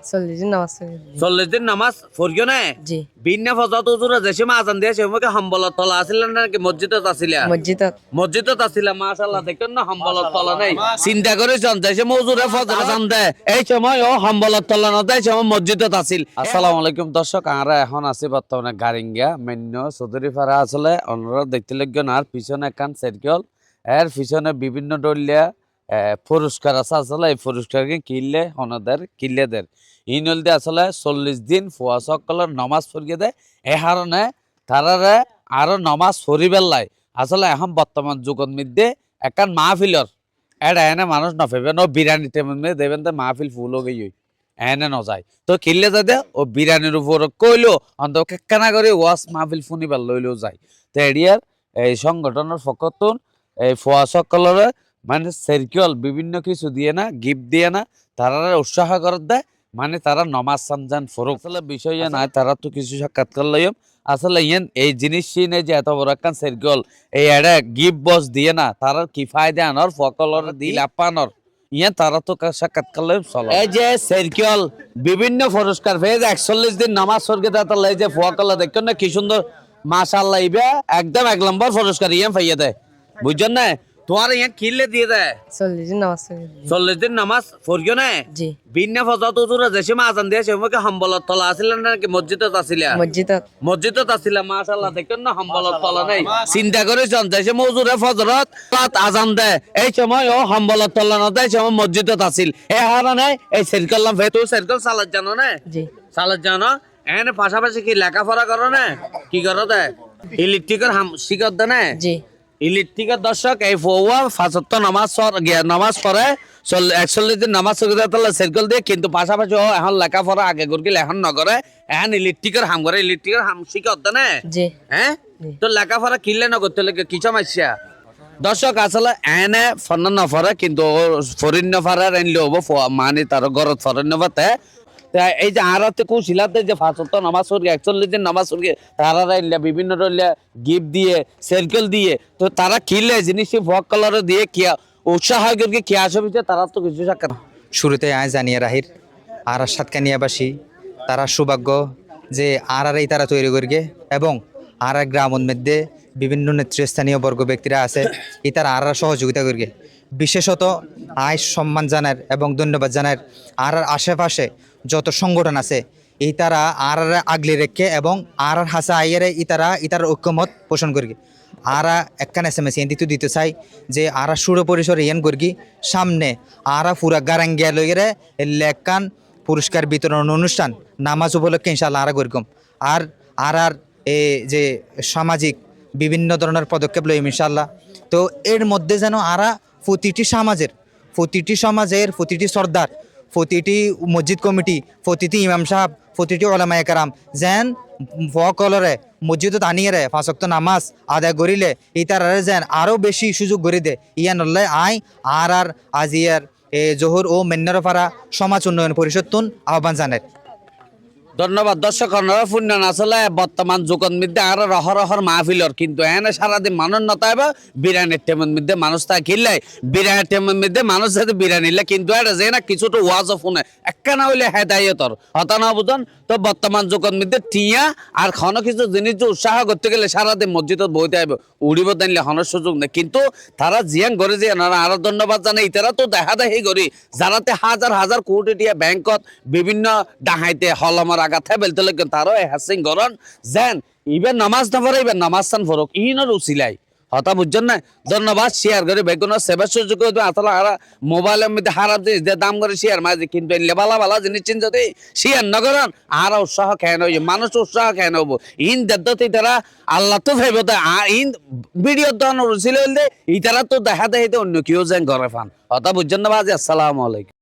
40 দিন নামাজ পড়ি। 40 দিন নামাজ পড়িও না জি বিনা ফজত উজুরে যে সময় আজান দিয়ে সে সময় হাম্বলত তলা আছিল নাকি মসজিদত আছিলা মসজিদত মসজিদত আছিলা মাশাআল্লাহ দেখেন না হাম্বলত তলা নাই চিন্তা করে যে সময় উজুরে ফজর আজান দেয় এই সময় ও হাম্বলত তলা না দেয় সময় মসজিদত আছিল। আসসালামু আলাইকুম দর্শক, আমরা এখন আছি বর্তমানে গারিঙ্গা মেন্য চৌধুরীপাড়া। আসলে অন্যরা দেখতে লাগবেন আর পিছনে একখান সাইকেল, এর পিছনে বিভিন্ন দলীয় পুরস্কার আছে। আসলে এই পুরস্কারকে কিনলে হনদের কিনলেদের ইনলদে আসলে 40 দিন ফুয়া সকলের নমাজ পড়িয়ে দেয়। এ কারণে তারারে আরো নমাজ পড়িবার লাই আসলে এখন বর্তমান যুগের মধ্যে একখান মাহফিলর এটা এনে মানুষ নফেবেন ও বিরিয়ানি টেমন মধ্যে দেবেন তো মাহফিল ফুল হয়ে গই এনে ন যায় তো কিনলে যাতে ও বিরিয়ানির উপর কইলো অন্তত কেনা করে ওয়াশ মাহফিল ফুনিবার লইলেও যায়। তো এরিয়ার এই সংগঠনের পক্ষতুন এই ফুয়া সকলের মানে সাইকেল বিভিন্ন কিছু দিয়ে না গিফট দিয়ে না তারা উৎসাহ করে দেয়, মানে তারা নমাজ সামজান ফরক আসলে বিষয় নাই তারা তো কিছু সাক্ষাৎকার লইম। আসলে ইয়ান এই জিনিস নেই যে এত বড় একটা সাইকেল এই এডা গিফট বস দিয়ে না তারা কি ফায়দা আনর ফকলর দিল আপানর ইয়ান তারা তো সাক্ষাৎকার লইম চলো। এই যে সাইকেল বিভিন্ন পুরস্কার পেয়ে 41 দিন নামাজ পড়কে তাহলে এই যে ফকল দেখেন না কি সুন্দর মাশাআল্লাহ ইবা একদম 1 নম্বর পুরস্কার ইয়ান পাইয়ে দেয় বুঝছেন না। তোমার ইয়ান কিনলে দিয়ে দেয় 40 দিন নামাজ পড়ি। 40 দিন নামাজ পড়িও না জি বিনা ফজত উজুরে যে সময় আজান দিয়ে সে সময় হাম্বলত তলা আছিল নাকি মসজিদত আছিলা মসজিদত মসজিদত আছিলা মাশাআল্লাহ দেখেন না হাম্বলত তলা নাই চিন্তা করে যে সময় উজুরে ফজরত আজান দেয় এই সময় ও হাম্বলত তলা না দেয় সময় মসজিদত আছিল। এ কারণে এই সাইকেল নাম ফেতু সাইকেল চালাত জানো না জি চালাত জানো এনে পাশাপাশি কি লেখাপড়া করো না কি করো দে ইলেকট্রিকের শিকত দে না জি ইলেকট্রিকের দর্শক এই ফৌয়া ফাঁসত্ব নামাজ পড়ে 41 দিন নামাজ পড়ে সাইকেল দিয়ে কিন্তু পাশাপাশি ও এখন লেখাপড়া আগে করলে এখন নগরে এখন ইলেকট্রিকের হাম করে ইলেকট্রিকের হাম শিখত না জি হ্যাঁ তো লেখাপড়া কিনলে না করতে লাগে কি সমস্যা দর্শক আসলে এনে ফন্ন নফরে কিন্তু ফরিন নফারার এনলে হবো মানে তার ঘরত ফরেন নফাতে এই যে আরাতে কুশিলাতে যে ফাঁসত্ব নামাজ পড়ে 41 দিন নামাজ পড়ে তারা বিভিন্ন গিফট দিয়ে সাইকেল দিয়ে তো তারা কিনলে জিনিস ভক কালার দিয়ে কিয়া উৎসাহ করে কি আসবে তারা তো কিছু সাক্ষাৎ শুরুতে আয় জানিয়ে রাহির আর সাতকানিয়াবাসী তারা সৌভাগ্য যে এই তারা তৈরি করবে এবং গ্রামের মধ্যে বিভিন্ন নেতৃস্থানীয় বর্গ ব্যক্তিরা আছে এই তারা সহযোগিতা করবে। বিশেষত আয় সম্মান জানার এবং ধন্যবাদ জানার আশেপাশে যত সংগঠন আছে এই তারা আগলে রেখে এবং হাসা আইয়ের ইতার ঐক্যমত পোষণ করবে। একখান SMS দিতে চাই যে সুর পরিসরে ইয়ান করগি সামনে পুরা গারাঙ্গিয়া লইরে লেখান পুরস্কার বিতরণ অনুষ্ঠান নামাজ উপলক্ষে ইনশাআল্লাহ করগম আর যে সামাজিক বিভিন্ন ধরনের পদক্ষেপ লইম ইনশাআল্লাহ। তো এর মধ্যে যেন প্রতিটি সমাজের প্রতিটি সর্দার প্রতিটি মসজিদ কমিটি প্রতিটি ইমাম সাহেব প্রতিটি ওলামায়ে কেরাম যেন ফকলরে মসজিদত আনিয়ে পাঁচ ওয়াক্ত নামাজ আদায় করিলে ইতারারে যেন আরও বেশি সুযোগ করে দে ইয়ানল্লাই আজিয়ার জোহর ও মেন্নারপাড়া সমাজ উন্নয়ন পরিষদ তুন আহ্বান জানায়। ধন্যবাদ দর্শক ফুন্নান আসলে বর্তমান যুগের মধ্যে আরো রহর মাহফিলর কিন্তু এনে সারাদিন মানুষ নতাইবা বিরিয়ানির টেমের মধ্যে মানুষ তা কিনলে বিরিয়ানির টেমের মধ্যে মানুষ যাতে বিরিয়ানি কিন্তু এটা যে না কিছুটা ওয়াজ ফোনে একখানা হইলে হেদায়তর হতা না বুঝন। তো বর্তমান যুগের মধ্যে টিয়া আর খন কিছু জিনিস উৎসাহ করতে গেলে সারাদিন মসজিদত বইতে আইব উড়িব দাঁড়িয়ে হনের সুযোগ নেই কিন্তু তারা জিয়াং করে যে আরো ধন্যবাদ জানে ইতারা তো দেখা দেখি করি যারাতে হাজার হাজার কোটি টিয়া ব্যাংকত বিভিন্ন ডাহাইতে হলমর আগাথে বেলতে লাগেন তারও হ্যাসিং গরন যেন ইবেন নামাজ না পড়ে ইবেন নামাজ সান ফরক ইনর উচিলাই হতা বুঝছেন না। ধন্যবাদ শেয়ার করে বেগুন সেবা সুযোগ আসলে মোবাইলের মধ্যে খারাপ জিনিস দিয়ে দাম করে শেয়ার মাঝে কিন্তু বালা জিনিস চিন্তা যদি শেয়ার নগরন আর উৎসাহ খেয়ে নই মানুষ উৎসাহ খেয়ে নেবো ইন দেদ্দতে তারা আল্লাহ তো ভাইব ইন ভিডিও দন রুচিলে ইতারা তো দেখা দেখে অন্য কেউ যেন ঘরে ফান হতা বুঝছেন না বাজে। আসসালামু আলাইকুম।